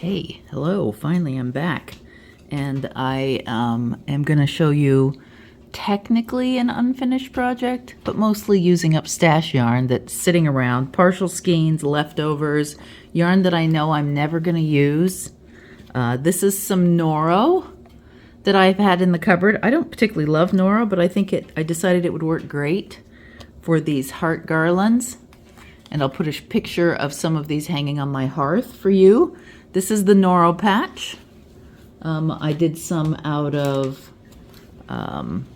Hey, hello, finally I'm back. And I am going to show you technically an unfinished project, but mostly using up stash yarn that's sitting around, partial skeins, leftovers, yarn that I know I'm never going to use. This is some Noro that I've had in the cupboard. I don't particularly love Noro, but I decided it would work great for these heart garlands. And I'll put a picture of some of these hanging on my hearth for you. This is the Noro patch. I did some out of some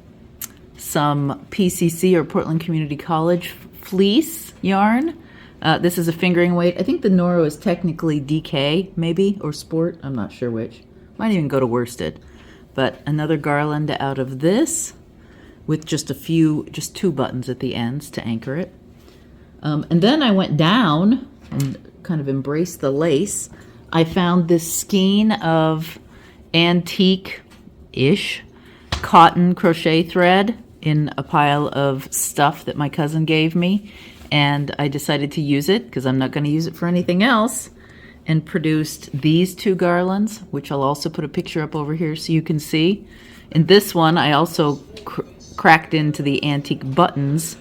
PCC or Portland Community College fleece yarn. This is a fingering weight. I think the Noro is technically DK, maybe, or Sport. I'm not sure which. Might even go to worsted. But another garland out of this with just two buttons at the ends to anchor it. And then I went down and kind of embraced the lace. I found this skein of antique-ish cotton crochet thread in a pile of stuff that my cousin gave me. And I decided to use it because I'm not going to use it for anything else. And produced these two garlands, which I'll also put a picture up over here so you can see. In this one, I also cracked into the antique buttons,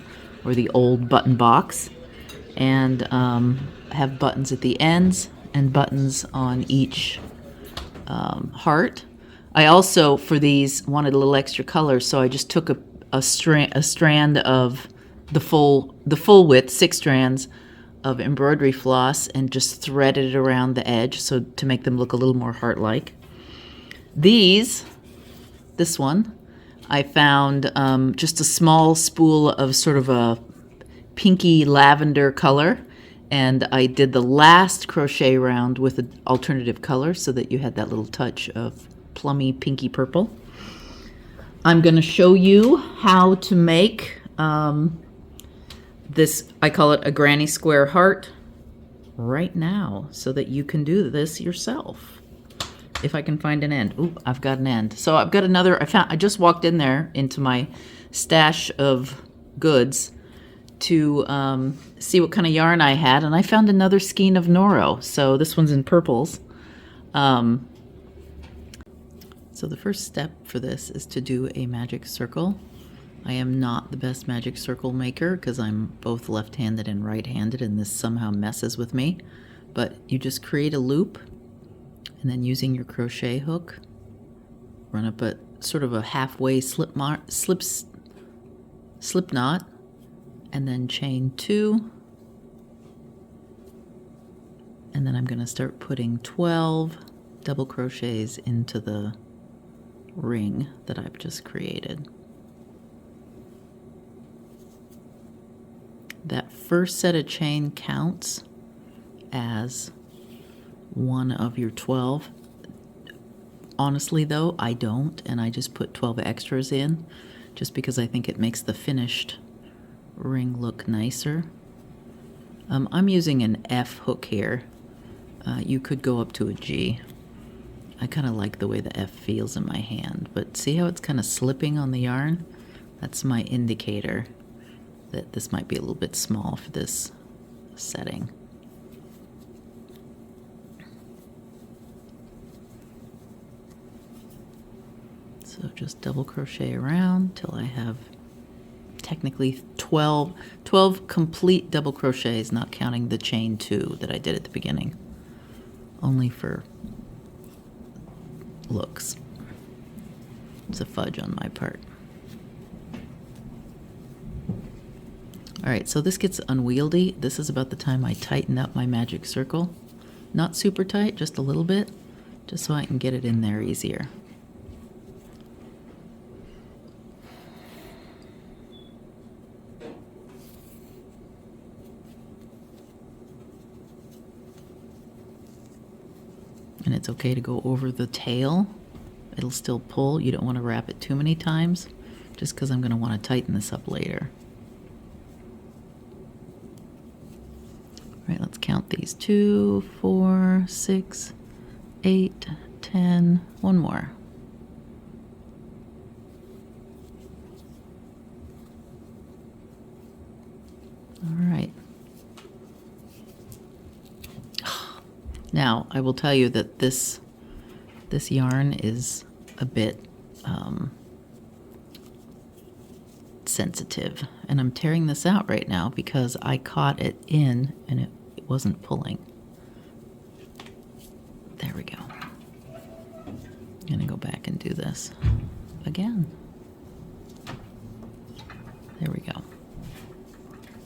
or the old button box, and have buttons at the ends and buttons on each heart. I also, for these, wanted a little extra color, so I just took a strand of the full width, 6 strands of embroidery floss, and just threaded it around the edge so to make them look a little more heart-like. This one, I found just a small spool of sort of a pinky lavender color, and I did the last crochet round with an alternative color so that you had that little touch of plummy pinky purple. I'm going to show you how to make this, I call it a granny square heart, right now so that you can do this yourself. If I can find an end. Ooh, I've got an end. So I've got another, I just walked in there into my stash of goods to see what kind of yarn I had, and I found another skein of Noro. So this one's in purples. So the first step for this is to do a magic circle. I am not the best magic circle maker because I'm both left-handed and right-handed, and this somehow messes with me. But you just create a loop, and then using your crochet hook, run up a sort of a halfway slip knot, and then chain 2. And then I'm going to start putting 12 double crochets into the ring that I've just created. That first set of chain counts as one of your 12. Honestly though, I don't, and I just put 12 extras in just because I think it makes the finished ring look nicer. I'm using an F hook here. You could go up to a G. I kind of like the way the F feels in my hand, but see how it's kind of slipping on the yarn? That's my indicator that this might be a little bit small for this setting. So just double crochet around till I have technically 12 complete double crochets, not counting the chain 2 that I did at the beginning, only for looks. It's a fudge on my part. Alright, so this gets unwieldy. This is about the time I tighten up my magic circle. Not super tight, just a little bit, just so I can get it in there easier. And it's okay to go over the tail. It'll still pull. You don't want to wrap it too many times, just because I'm going to want to tighten this up later. All right, let's count these. 2, 4, 6, 8, 10. One more. All right. Now, I will tell you that this yarn is a bit sensitive, and I'm tearing this out right now because I caught it in and it wasn't pulling. There we go. I'm gonna go back and do this again. There we go.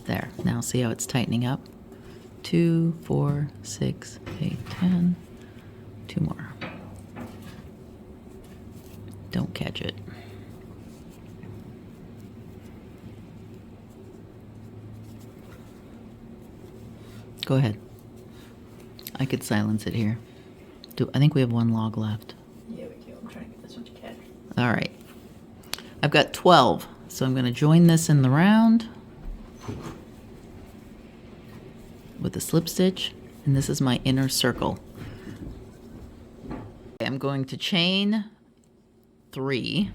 There. Now see how it's tightening up? 2, 4, 6, 8, 10. 2 more. Don't catch it. Go ahead. I could silence it here. I think we have 1 log left. Yeah, we do. I'm trying to get this one to catch. All right. I've got 12, so I'm going to join this in the round with a slip stitch, and this is my inner circle. I'm going to chain 3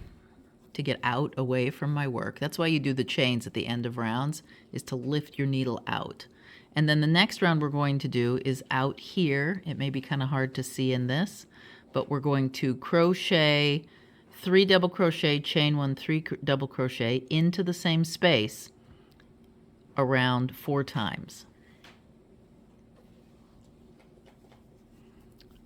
to get out away from my work. That's why you do the chains at the end of rounds, is to lift your needle out. And then the next round we're going to do is out here. It may be kind of hard to see in this, but we're going to crochet 3 double crochet, chain 1, 3 double crochet into the same space around 4 times.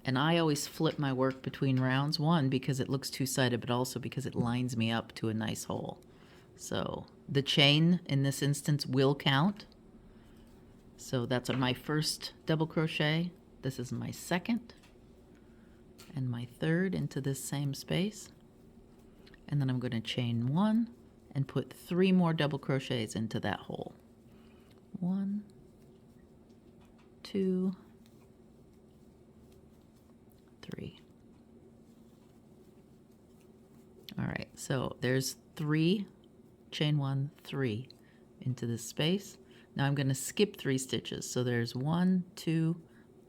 And I always flip my work between rounds, 1 because it looks two-sided, but also because it lines me up to a nice hole. So the chain in this instance will count. So that's my first double crochet. This is my second and my third into this same space. And then I'm going to chain 1 and put 3 more double crochets into that hole. 1, 2, 3. All right, so there's 3, chain 1, 3 into this space. Now I'm going to skip 3 stitches. So there's 1, 2,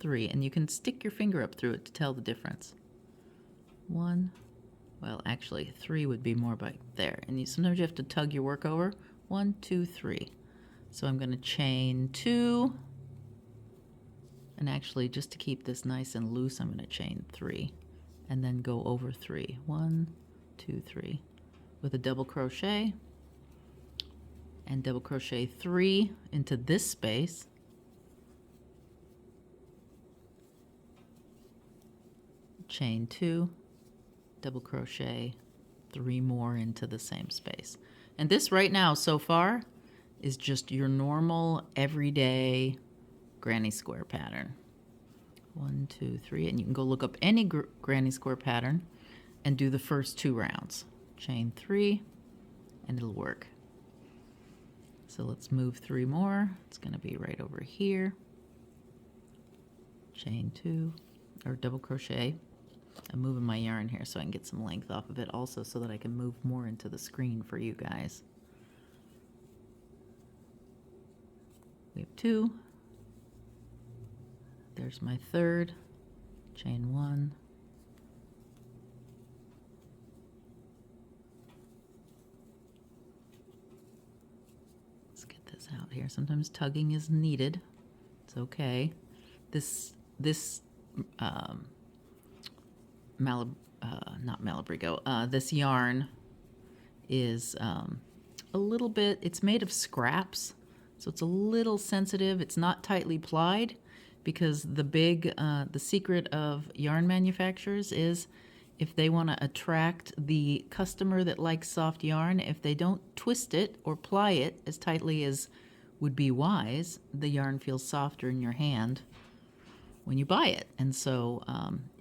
3, and you can stick your finger up through it to tell the difference. 1, well, actually 3 would be more by there. And sometimes you have to tug your work over. 1, 2, 3. So I'm going to chain 2, and actually just to keep this nice and loose, I'm going to chain 3, and then go over 3. 1, 2, 3, with a double crochet. And double crochet 3 into this space, chain 2, double crochet 3 more into the same space. And this right now so far is just your normal everyday granny square pattern. 1, 2, 3, and you can go look up any granny square pattern and do the first 2 rounds. Chain 3 and it'll work. So let's move 3 more. It's going to be right over here. Chain 2, or double crochet. I'm moving my yarn here so I can get some length off of it also, so that I can move more into the screen for you guys. We have 2. There's my third. Chain 1. Out here. Sometimes tugging is needed. It's okay. This this yarn is a little bit, it's made of scraps, so it's a little sensitive. It's not tightly plied, because the secret of yarn manufacturers is, if they want to attract the customer that likes soft yarn, if they don't twist it or ply it as tightly as would be wise, the yarn feels softer in your hand when you buy it. And so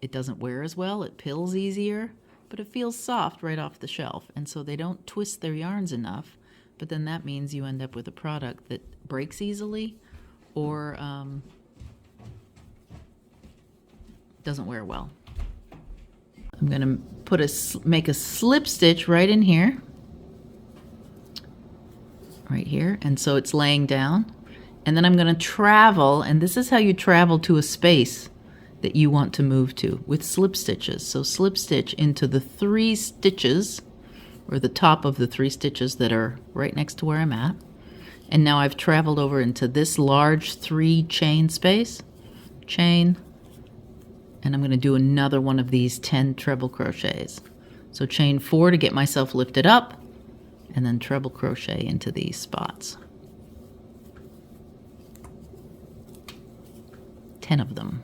it doesn't wear as well, it pills easier, but it feels soft right off the shelf. And so they don't twist their yarns enough, but then that means you end up with a product that breaks easily or doesn't wear well. I'm going to make a slip stitch right in here, right here, and so it's laying down. And then I'm going to travel, and this is how you travel to a space that you want to move to with slip stitches. So slip stitch into the 3 stitches, or the top of the 3 stitches that are right next to where I'm at. And now I've traveled over into this large 3 chain space, chain, and I'm going to do another one of these 10 treble crochets. So chain 4 to get myself lifted up, and then treble crochet into these spots. 10 of them.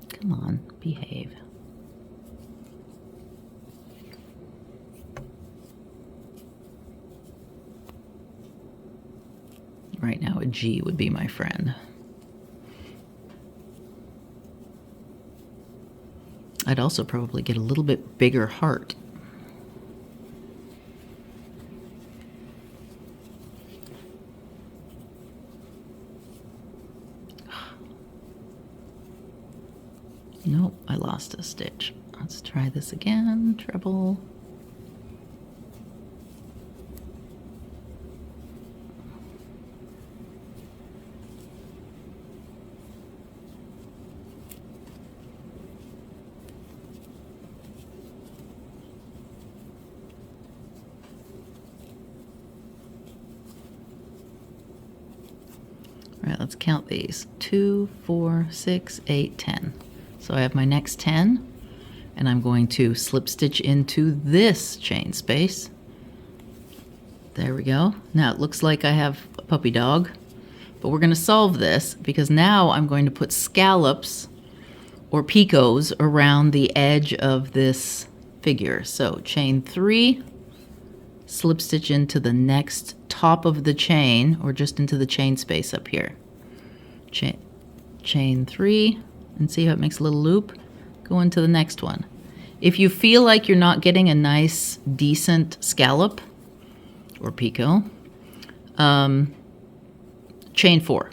Come on, behave. Right now, a G would be my friend. I'd also probably get a little bit bigger heart. Nope, I lost a stitch. Let's try this again. Treble. All right, let's count these. 2, 4, 6, 8, 10. So I have my next 10, and I'm going to slip stitch into this chain space. There we go. Now it looks like I have a puppy dog, but we're going to solve this because now I'm going to put scallops or picots around the edge of this figure. So chain 3, slip stitch into the next top of the chain, or just into the chain space up here. Chain 3, and see how it makes a little loop? Go into the next one. If you feel like you're not getting a nice, decent scallop or picot, chain 4.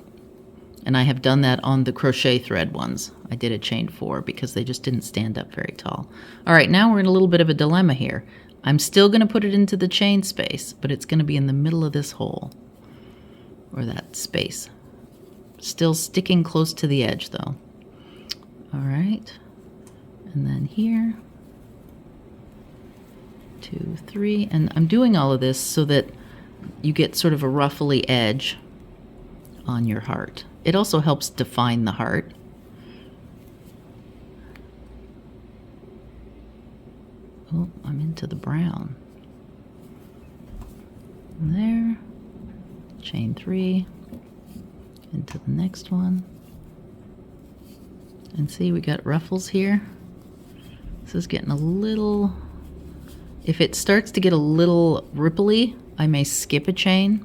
And I have done that on the crochet thread ones. I did a chain 4 because they just didn't stand up very tall. All right, now we're in a little bit of a dilemma here. I'm still going to put it into the chain space, but it's going to be in the middle of this hole, or that space. Still sticking close to the edge though. All right, and then here, 2, 3, and I'm doing all of this so that you get sort of a ruffly edge on your heart. It also helps define the heart. Oh, I'm into the brown. There, chain 3, into the next one. And see, we got ruffles here. This is getting a little, if it starts to get a little ripply, I may skip a chain.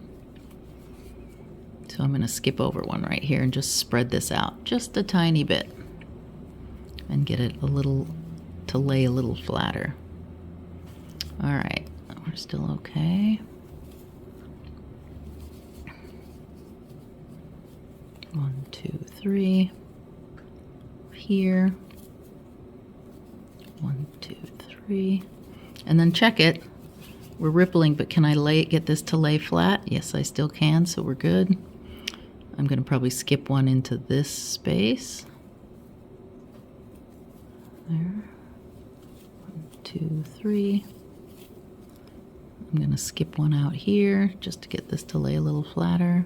So I'm going to skip over one right here and just spread this out just a tiny bit and get it a little, to lay a little flatter. All right, we're still okay. 1, 2, 3. Here. 1, 2, 3. And then check it. We're rippling, but can I get this to lay flat? Yes, I still can, so we're good. I'm going to probably skip one into this space. There. 1, 2, 3. I'm going to skip one out here just to get this to lay a little flatter.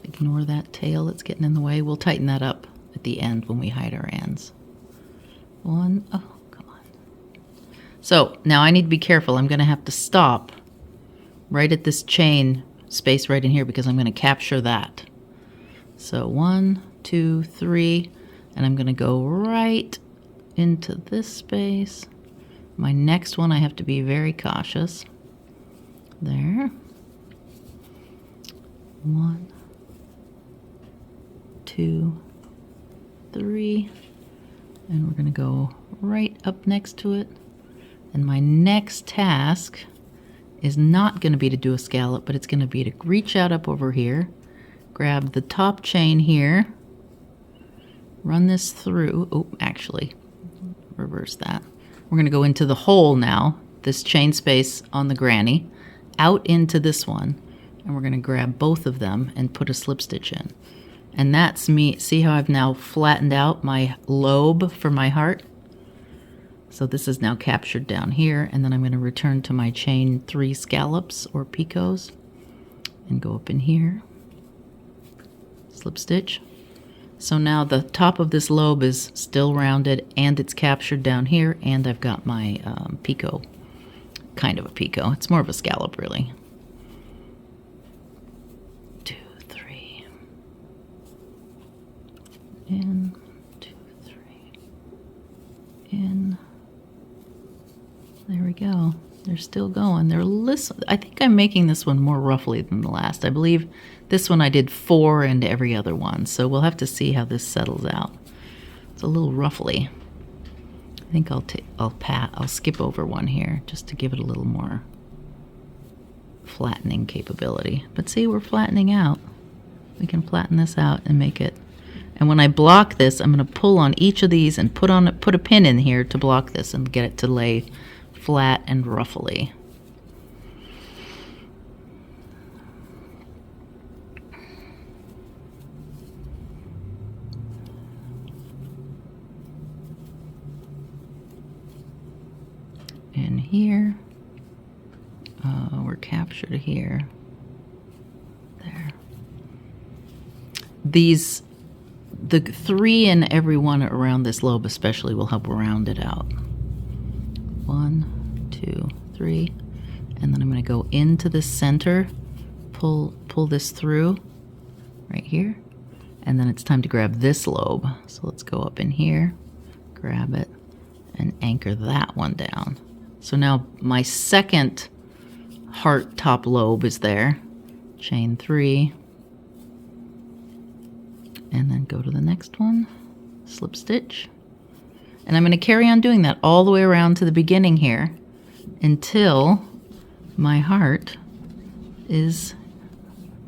Ignore that tail that's getting in the way. We'll tighten that up at the end when we hide our ends. 1, oh, come on. So now I need to be careful. I'm going to have to stop right at this chain space right in here because I'm going to capture that. So 1, 2, 3, and I'm going to go right into this space. My next one I have to be very cautious. There. 1, 2, 3, and we're going to go right up next to it. And my next task is not going to be to do a scallop, but it's going to be to reach out up over here, grab the top chain here, run this through. Oh, actually, reverse that. We're going to go into the hole now, this chain space on the granny, out into this one, and we're going to grab both of them and put a slip stitch in. And that's me. See how I've now flattened out my lobe for my heart? So this is now captured down here, and then I'm going to return to my chain 3 scallops or picots and go up in here. slip stitch. So now the top of this lobe is still rounded and it's captured down here, and I've got my picot, kind of a picot. It's more of a scallop really. 2, 3. In, 2, 3. In. There we go. They're still going. I think I'm making this one more roughly than the last. I believe this one I did 4 and every other one, so we'll have to see how this settles out. It's a little roughly. I think I'll skip over one here just to give it a little more flattening capability. But see, we're flattening out. We can flatten this out and make it. And when I block this, I'm going to pull on each of these and put a pin in here to block this and get it to lay flat and ruffly. And here, we're captured here. There. The 3 in every one around this lobe especially will help round it out. 1, 2, 3, and then I'm going to go into the center, pull this through right here, and then it's time to grab this lobe. So let's go up in here, grab it, and anchor that one down. So now my second heart top lobe is there. Chain 3, and then go to the next one, slip stitch. And I'm going to carry on doing that all the way around to the beginning here until my heart is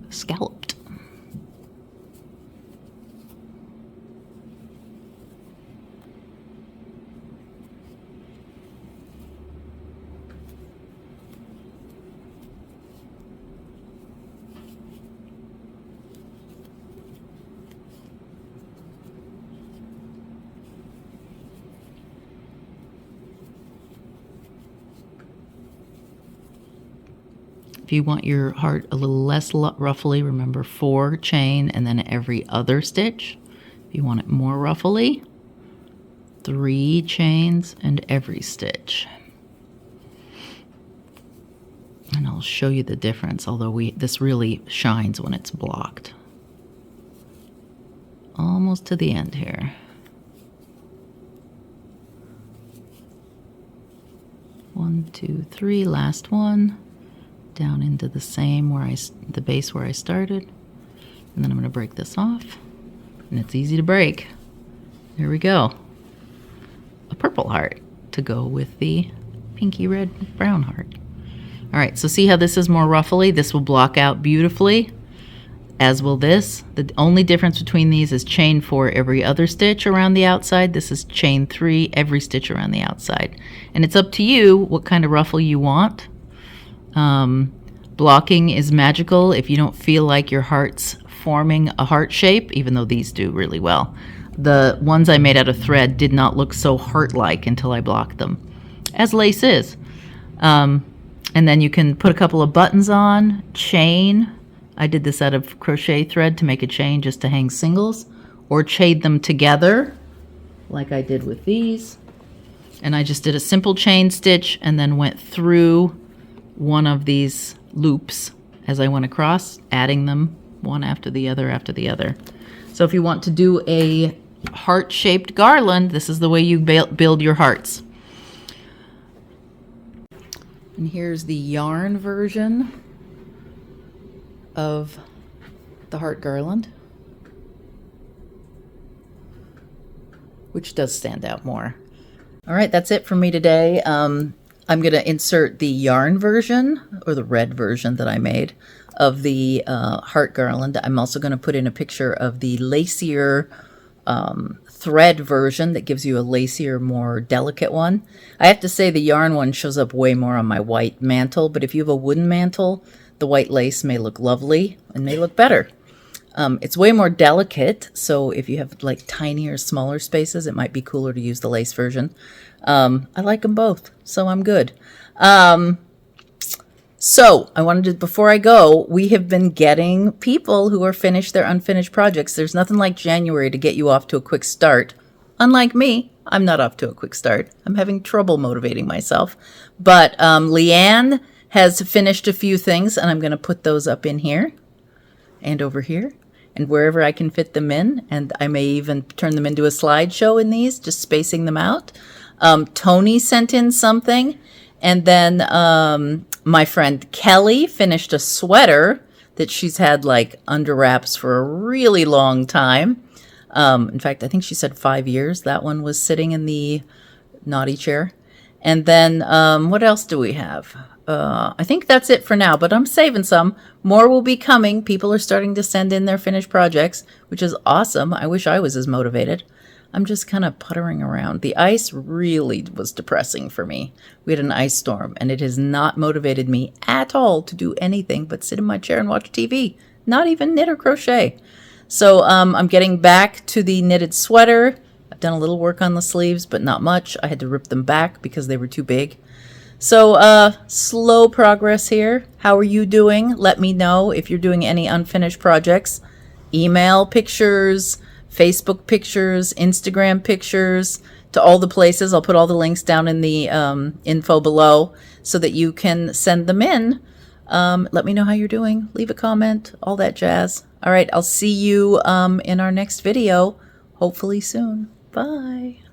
scalloped. If you want your heart a little less ruffly, remember 4 chain and then every other stitch. If you want it more ruffly, 3 chains and every stitch. And I'll show you the difference, although this really shines when it's blocked. Almost to the end here. One, 2, 3, last one. Down into the same the base where I started, and then I'm going to break this off, and it's easy to break. There we go, a purple heart to go with the pinky red brown heart. All right, so see how this is more ruffly? This will block out beautifully, as will this. The only difference between these is chain 4 every other stitch around the outside. This is chain 3 every stitch around the outside, and it's up to you what kind of ruffle you want. Blocking is magical if you don't feel like your heart's forming a heart shape, even though these do really well. The ones I made out of thread did not look so heart-like until I blocked them, as lace is. And then you can put a couple of buttons on, chain. I did this out of crochet thread to make a chain just to hang singles, or chain them together like I did with these. And I just did a simple chain stitch and then went through one of these loops as I went across, adding them one after the other after the other. So if you want to do a heart-shaped garland, this is the way you build your hearts. And here's the yarn version of the heart garland, which does stand out more. All right, that's it for me today. I'm going to insert the yarn version, or the red version that I made, of the heart garland. I'm also going to put in a picture of the lacier thread version that gives you a lacier, more delicate one. I have to say the yarn one shows up way more on my white mantle, but if you have a wooden mantle, the white lace may look lovely and may look better. It's way more delicate, so if you have like tinier, smaller spaces, it might be cooler to use the lace version. I like them both, so I'm good. So I wanted to, before I go, we have been getting people who are finished their unfinished projects. There's nothing like January to get you off to a quick start. Unlike me, I'm not off to a quick start. I'm having trouble motivating myself. But Leanne has finished a few things, and I'm going to put those up in here and over here and wherever I can fit them in. And I may even turn them into a slideshow in these, just spacing them out. Tony sent in something. And then my friend Kelly finished a sweater that she's had like under wraps for a really long time. In fact, I think she said 5 years. That one was sitting in the naughty chair. And then what else do we have? I think that's it for now, but I'm saving some. More will be coming. People are starting to send in their finished projects, which is awesome. I wish I was as motivated. I'm just kind of puttering around. The ice really was depressing for me. We had an ice storm, and it has not motivated me at all to do anything but sit in my chair and watch TV, not even knit or crochet. So I'm getting back to the knitted sweater. I've done a little work on the sleeves, but not much. I had to rip them back because they were too big. So slow progress here. How are you doing? Let me know if you're doing any unfinished projects. Email pictures, Facebook pictures, Instagram pictures, to all the places. I'll put all the links down in the info below so that you can send them in. Let me know how you're doing. Leave a comment, all that jazz. All right, I'll see you in our next video, hopefully soon. Bye.